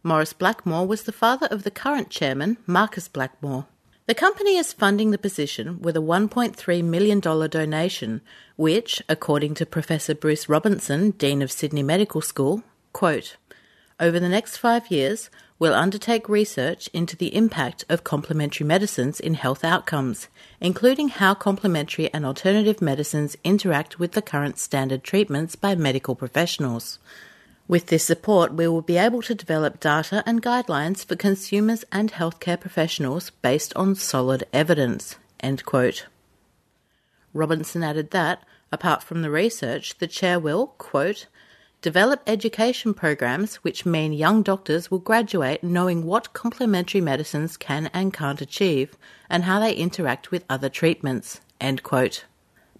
Speaker 3: Maurice Blackmore was the father of the current chairman, Marcus Blackmore. The company is funding the position with a $1.3 million donation, which, according to Professor Bruce Robinson, Dean of Sydney Medical School, quote, over the next 5 years, we'll undertake research into the impact of complementary medicines in health outcomes, including how complementary and alternative medicines interact with the current standard treatments by medical professionals. With this support, we will be able to develop data and guidelines for consumers and healthcare professionals based on solid evidence, end quote. Robinson added that, apart from the research, the chair will, quote, develop education programs which mean young doctors will graduate knowing what complementary medicines can and can't achieve and how they interact with other treatments, end quote.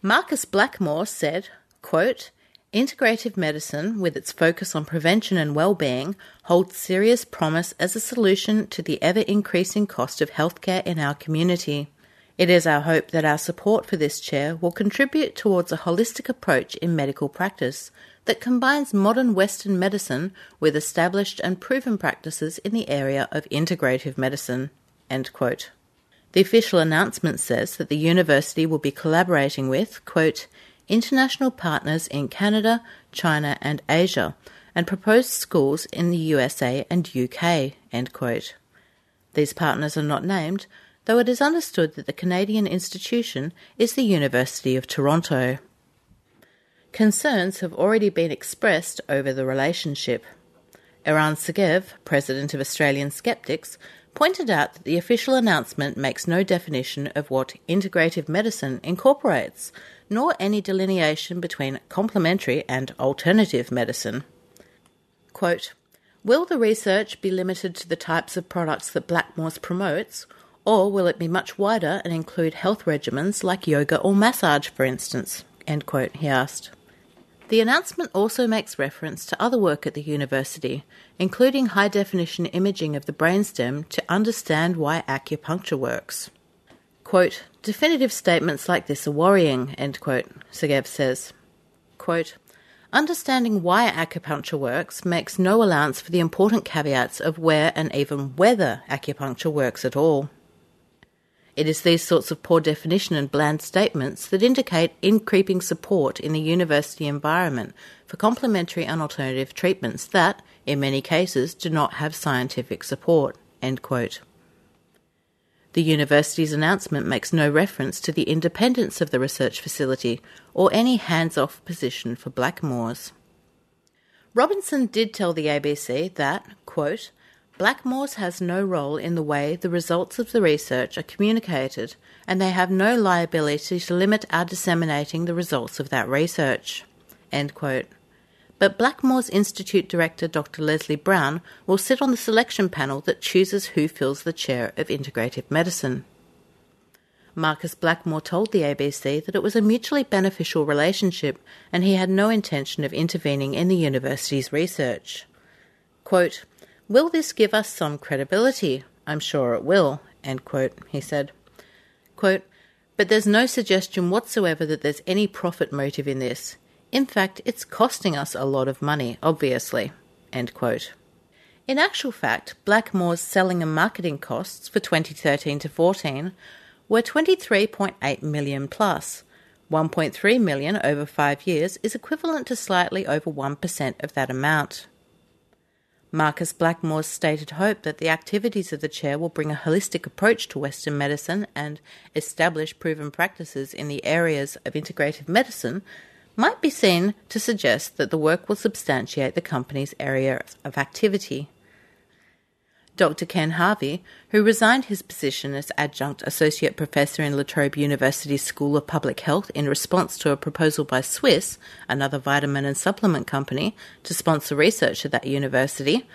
Speaker 3: Marcus Blackmore said, quote, integrative medicine, with its focus on prevention and well-being, holds serious promise as a solution to the ever-increasing cost of healthcare in our community. It is our hope that our support for this chair will contribute towards a holistic approach in medical practice that combines modern Western medicine with established and proven practices in the area of integrative medicine, end quote. The official announcement says that the university will be collaborating with, quote, international partners in Canada, China and Asia, and proposed schools in the USA and UK, end quote. These partners are not named, though it is understood that the Canadian institution is the University of Toronto. Concerns have already been expressed over the relationship. Eran Segev, president of Australian Skeptics, pointed out that the official announcement makes no definition of what integrative medicine incorporates, nor any delineation between complementary and alternative medicine. Quote, "Will the research be limited to the types of products that Blackmores promotes, or will it be much wider and include health regimens like yoga or massage, for instance?" End quote, he asked. The announcement also makes reference to other work at the university, including high-definition imaging of the brainstem to understand why acupuncture works. Quote, "Definitive statements like this are worrying," end quote, Segev says. Quote, "Understanding why acupuncture works makes no allowance for the important caveats of where and even whether acupuncture works at all. It is these sorts of poor definition and bland statements that indicate increasing support in the university environment for complementary and alternative treatments that, in many cases, do not have scientific support." End quote. The university's announcement makes no reference to the independence of the research facility or any hands-off position for Blackmores. Robinson did tell the ABC that, quote, "Blackmores has no role in the way the results of the research are communicated, and they have no liability to limit our disseminating the results of that research." End quote. But Blackmores Institute Director Dr. Leslie Brown will sit on the selection panel that chooses who fills the chair of integrative medicine. Marcus Blackmore told the ABC that it was a mutually beneficial relationship and he had no intention of intervening in the university's research. Quote, "Will this give us some credibility? I'm sure it will," end quote, he said. Quote, "But there's no suggestion whatsoever that there's any profit motive in this. In fact, it's costing us a lot of money, obviously," end quote. In actual fact, Blackmore's selling and marketing costs for 2013 to 14 were $23.8 million plus. $1.3 million over 5 years is equivalent to slightly over 1% of that amount. Marcus Blackmore's stated hope that the activities of the chair will bring a holistic approach to Western medicine and establish proven practices in the areas of integrative medicine might be seen to suggest that the work will substantiate the company's area of activity. Dr. Ken Harvey, who resigned his position as Adjunct Associate Professor in La Trobe University's School of Public Health in response to a proposal by Swiss, another vitamin and supplement company, to sponsor research at that university,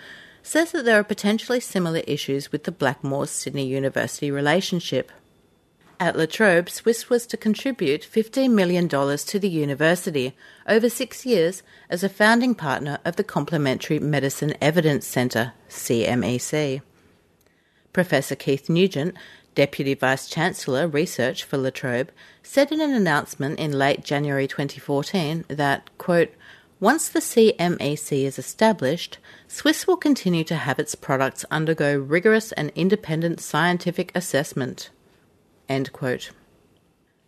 Speaker 3: says that there are potentially similar issues with the Blackmores-Sydney University relationship. At La Trobe, Swiss was to contribute $15 million to the university over 6 years as a founding partner of the Complementary Medicine Evidence Centre, CMEC. Professor Keith Nugent, Deputy Vice-Chancellor Research for La Trobe, said in an announcement in late January 2014 that, quote, "Once the CMEC is established, Swiss will continue to have its products undergo rigorous and independent scientific assessment." End quote.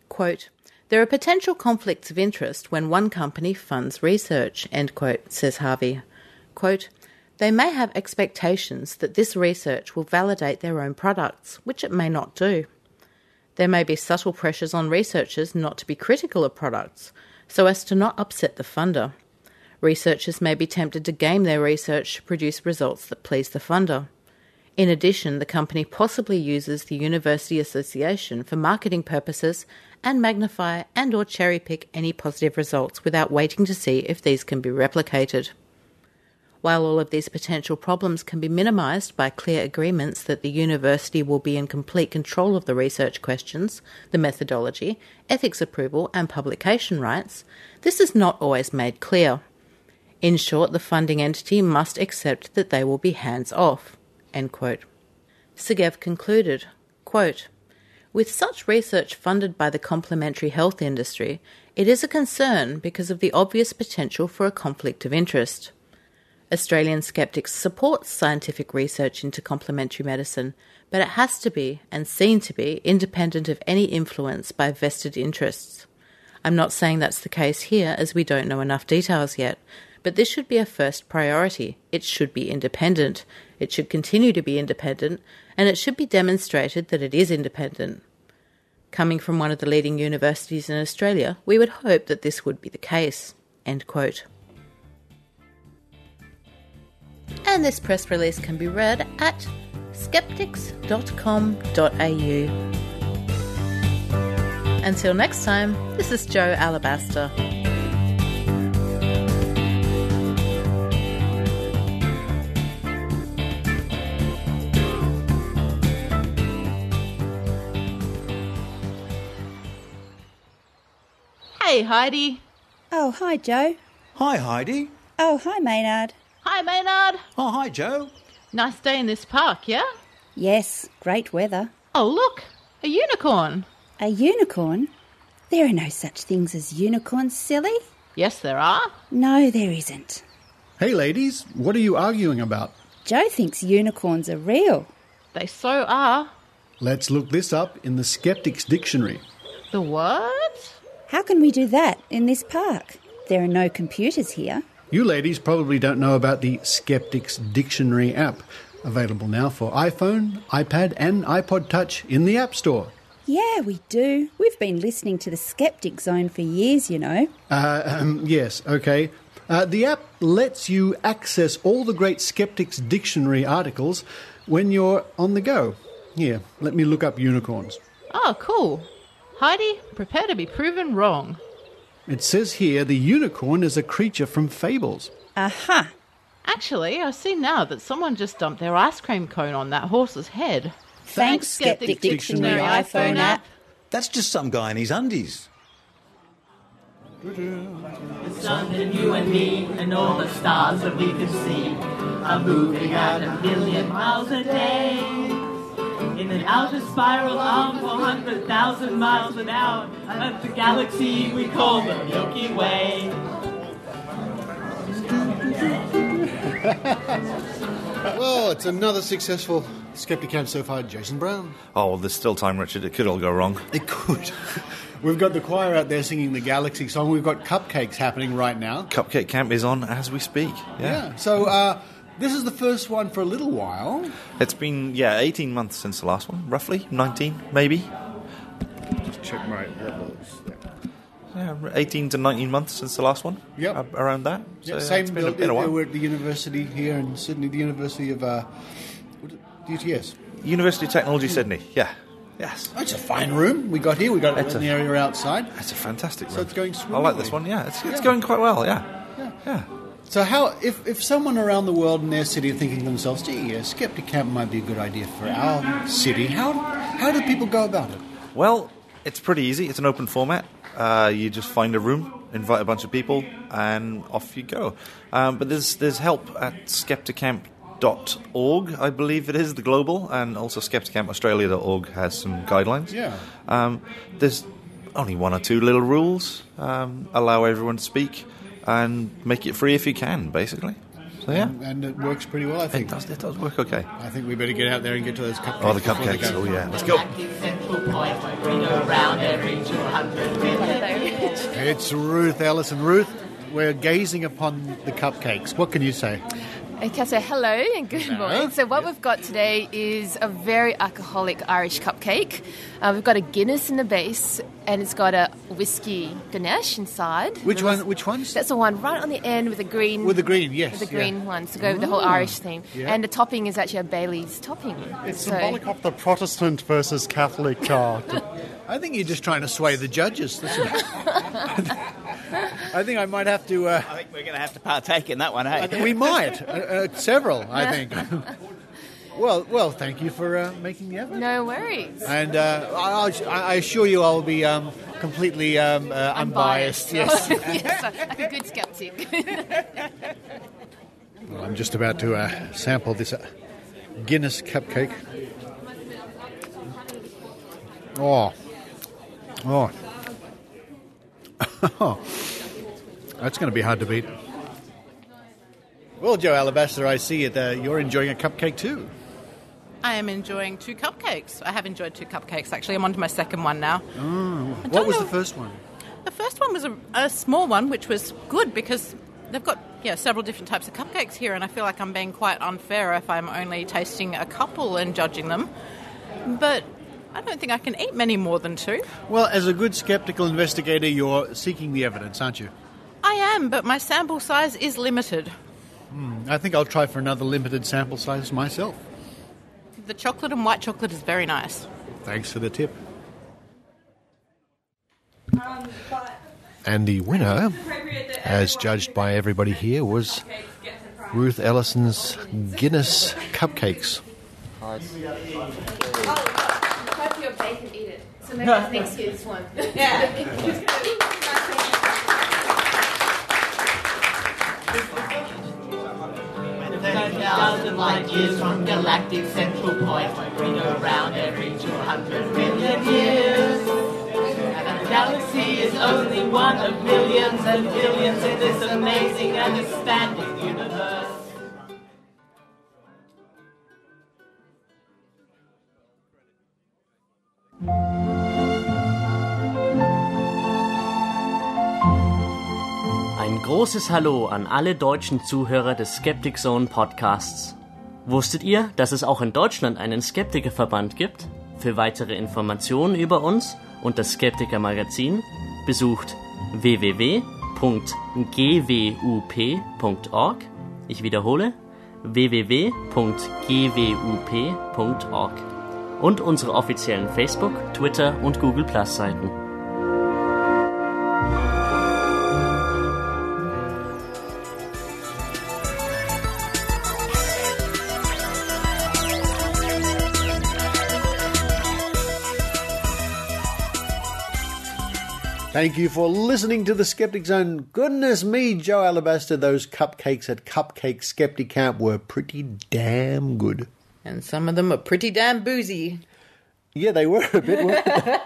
Speaker 3: Quote, "There are potential conflicts of interest when one company funds research," end quote, says Harvey. Quote, "They may have expectations that this research will validate their own products, which it may not do. There may be subtle pressures on researchers not to be critical of products, so as to not upset the funder. Researchers may be tempted to game their research to produce results that please the funder. In addition, the company possibly uses the University Association for marketing purposes and magnify and or cherry-pick any positive results without waiting to see if these can be replicated. While all of these potential problems can be minimised by clear agreements that the university will be in complete control of the research questions, the methodology, ethics approval and publication rights, this is not always made clear. In short, the funding entity must accept that they will be hands-off." End quote. Segev concluded, quote, "With such research funded by the complementary health industry, it is a concern because of the obvious potential for a conflict of interest. Australian Skeptics supports scientific research into complementary medicine, but it has to be, and seen to be, independent of any influence by vested interests. I'm not saying that's the case here, as we don't know enough details yet, but this should be a first priority. It should be independent. It should continue to be independent, and it should be demonstrated that it is independent. Coming from one of the leading universities in Australia, we would hope that this would be the case." End quote. And this press release can be read at skeptics.com.au. Until next time, this is Jo Alabaster. Hey, Heidi.
Speaker 4: Oh, hi, Jo.
Speaker 5: Hi, Heidi.
Speaker 4: Oh, hi, Maynard.
Speaker 3: Hi, Maynard.
Speaker 5: Oh, hi, Jo.
Speaker 3: Nice day in this park, yeah?
Speaker 4: Yes, great weather.
Speaker 3: Oh, look, a unicorn.
Speaker 4: A unicorn? There are no such things as unicorns, silly.
Speaker 3: Yes, there are.
Speaker 4: No, there isn't.
Speaker 2: Hey, ladies, what are you arguing about?
Speaker 4: Jo thinks unicorns are real.
Speaker 3: They so are.
Speaker 2: Let's look this up in the Skeptic's Dictionary.
Speaker 3: The what?
Speaker 4: How can we do that in this park? There are no computers here.
Speaker 2: You ladies probably don't know about the Skeptic's Dictionary app, available now for iPhone, iPad and iPod Touch in the App Store.
Speaker 4: Yeah, we do. We've been listening to the Skeptic Zone for years, you know.
Speaker 2: Yes, okay. The app lets you access all the great Skeptic's Dictionary articles when you're on the go. Here, let me look up unicorns.
Speaker 3: Oh, cool. Heidi, prepare to be proven wrong.
Speaker 2: It says here the unicorn is a creature from fables.
Speaker 4: Aha.
Speaker 3: Actually, I see now that someone just dumped their ice cream cone on that horse's head.
Speaker 4: Thanks, Skeptic Dictionary iPhone app.
Speaker 5: That's just some guy in his undies.
Speaker 22: The sun and you and me and all the stars that we can see are moving at 1,000,000 miles a day in an outer spiral of 400,000 miles an hour at the galaxy we call the Milky Way.
Speaker 2: Well, it's another successful Skepticamp so far, Jason Brown.
Speaker 5: Oh, well, there's still time, Richard. It could all go wrong.
Speaker 2: It could. We've got the choir out there singing the Galaxy song. We've got cupcakes happening right now.
Speaker 5: Cupcake Camp is on as we speak. Yeah.
Speaker 2: So, this is the first one for a little while.
Speaker 5: It's been, 18 months since the last one, roughly. 19, maybe.
Speaker 2: Just check my levels.
Speaker 5: Yeah, 18 to 19 months since the last one.
Speaker 2: Yep.
Speaker 5: Around that.
Speaker 2: So,
Speaker 5: So
Speaker 2: same
Speaker 5: it's been a while.
Speaker 2: We're at the university here in Sydney, the University of UTS.
Speaker 5: University of Technology, Sydney. Yeah. Yes.
Speaker 2: Oh, it's a fine room we got here. We got it in the area outside.
Speaker 5: It's a fantastic room.
Speaker 2: So it's going
Speaker 5: I
Speaker 2: swimmingly.
Speaker 5: like this one, yeah. It's going quite well, yeah.
Speaker 2: So how, if someone around the world in their city are thinking to themselves, gee, a Skeptic Camp might be a good idea for our city, how do people go about it?
Speaker 5: Well, it's pretty easy. It's an open format. You just find a room, invite a bunch of people, and off you go. But there's help at Skepticamp.org, I believe it is, the global, and also Skepticamp.Australia.org has some guidelines.
Speaker 2: Yeah.
Speaker 5: There's only one or two little rules. Allow everyone to speak, and make it free if you can, basically. So, yeah.
Speaker 2: And it works pretty well, I think.
Speaker 5: It does work okay.
Speaker 2: I think we better get out there and get to those cupcakes.
Speaker 5: Oh, the cupcakes. Oh, yeah. Let's go.
Speaker 2: It's Ruth Ellison. Ruth, we're gazing upon the cupcakes. What can you say?
Speaker 23: Okay, so hello and good morning. So what we've got today is a very alcoholic Irish cupcake. We've got a Guinness in the base, and it's got a whiskey ganache inside.
Speaker 2: Which one?
Speaker 23: That's the one right on the end with the green.
Speaker 2: With the green, yes.
Speaker 23: With the green one, to go with the whole Irish theme.
Speaker 2: Yeah.
Speaker 23: And the topping is actually a Bailey's topping.
Speaker 24: It's symbolic of the Protestant versus Catholic
Speaker 2: I think you're just trying to sway the judges. I think I might have to...
Speaker 25: I think we're going to have to partake in that one, hey?
Speaker 2: We might. Several, I think. Well, thank you for making the effort.
Speaker 23: No worries.
Speaker 2: And I assure you I'll be completely unbiased. Yes.
Speaker 23: Yes, like a good skeptic.
Speaker 2: Well, I'm just about to sample this Guinness cupcake. Oh. That's going to be hard to beat. Well, Jo Alabaster, I see it. You're enjoying a cupcake too.
Speaker 3: I am enjoying 2 cupcakes. I have enjoyed 2 cupcakes, actually. I'm on to my second one now.
Speaker 2: Oh. What was the first one?
Speaker 3: The first one was a small one, which was good because they've got several different types of cupcakes here, and I feel like I'm being quite unfair if I'm only tasting a couple and judging them. But I don't think I can eat many more than 2.
Speaker 2: Well, as a good skeptical investigator, you're seeking the evidence, aren't you?
Speaker 3: I am, but my sample size is limited.
Speaker 2: I think I'll try for another limited sample size myself.
Speaker 3: The chocolate and white chocolate is very nice.
Speaker 2: Thanks for the tip. And the winner, as judged by everybody here, was Ruth Ellison's Guinness cupcakes.
Speaker 23: Hope your bacon eat it. So maybe it's next year's one. Yeah.
Speaker 22: 30,000 light years from galactic central point, we go around every 200 million years. And the galaxy is only one of millions and billions in this amazing and expanding universe.
Speaker 6: Ein großes Hallo an alle deutschen Zuhörer des Skeptic Zone Podcasts. Wusstet ihr, dass es auch in Deutschland einen Skeptikerverband gibt? Für weitere Informationen über uns und das Skeptiker Magazin besucht www.gwup.org. Ich wiederhole, www.gwup.org. Und unsere offiziellen Facebook, Twitter und Google Plus Seiten.
Speaker 2: Thank you for listening to the Skeptic Zone. Goodness me, Jo Alabaster, those cupcakes at Cupcake Skepticamp were pretty damn good.
Speaker 3: And some of them are pretty damn boozy.
Speaker 2: Yeah, they were a bit, weren't they?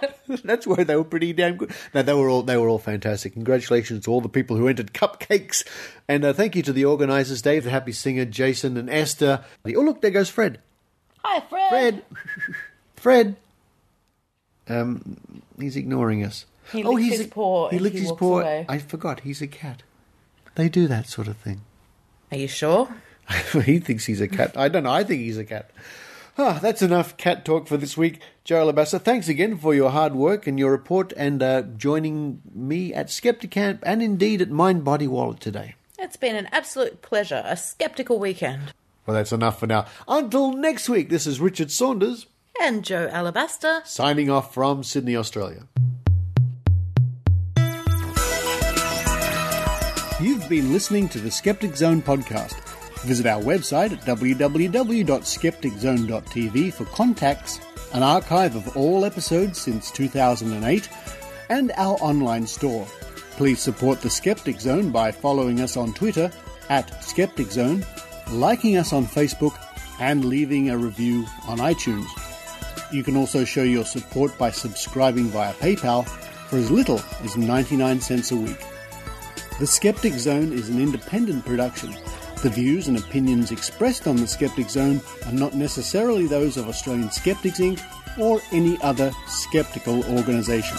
Speaker 2: That's why they were pretty damn good. No, they were all fantastic. Congratulations to all the people who entered cupcakes. And thank you to the organisers, Dave, the happy singer, Jason and Esther. Oh, look, there goes Fred.
Speaker 3: Hi, Fred.
Speaker 2: Fred. He's ignoring us.
Speaker 3: He licks his paw.
Speaker 2: He licked his paw. Away. I forgot, he's a cat. They do that sort of thing.
Speaker 3: Are you sure?
Speaker 2: He thinks he's a cat. I don't know. I think he's a cat. That's enough cat talk for this week. Jo Alabaster, thanks again for your hard work and your report and joining me at Skepticamp and indeed at Mind Body Wallet today.
Speaker 3: It's been an absolute pleasure. A skeptical weekend.
Speaker 2: Well, that's enough for now. Until next week, this is Richard Saunders.
Speaker 3: And Jo Alabaster.
Speaker 2: Signing off from Sydney, Australia. You've been listening to the Skeptic Zone podcast. Visit our website at www.skepticzone.tv for contacts, an archive of all episodes since 2008, and our online store. Please support the Skeptic Zone by following us on Twitter at Skeptic Zone, liking us on Facebook, and leaving a review on iTunes. You can also show your support by subscribing via PayPal for as little as 99 cents a week. The Skeptic Zone is an independent production. The views and opinions expressed on the Skeptic Zone are not necessarily those of Australian Skeptics Inc. or any other skeptical organisation.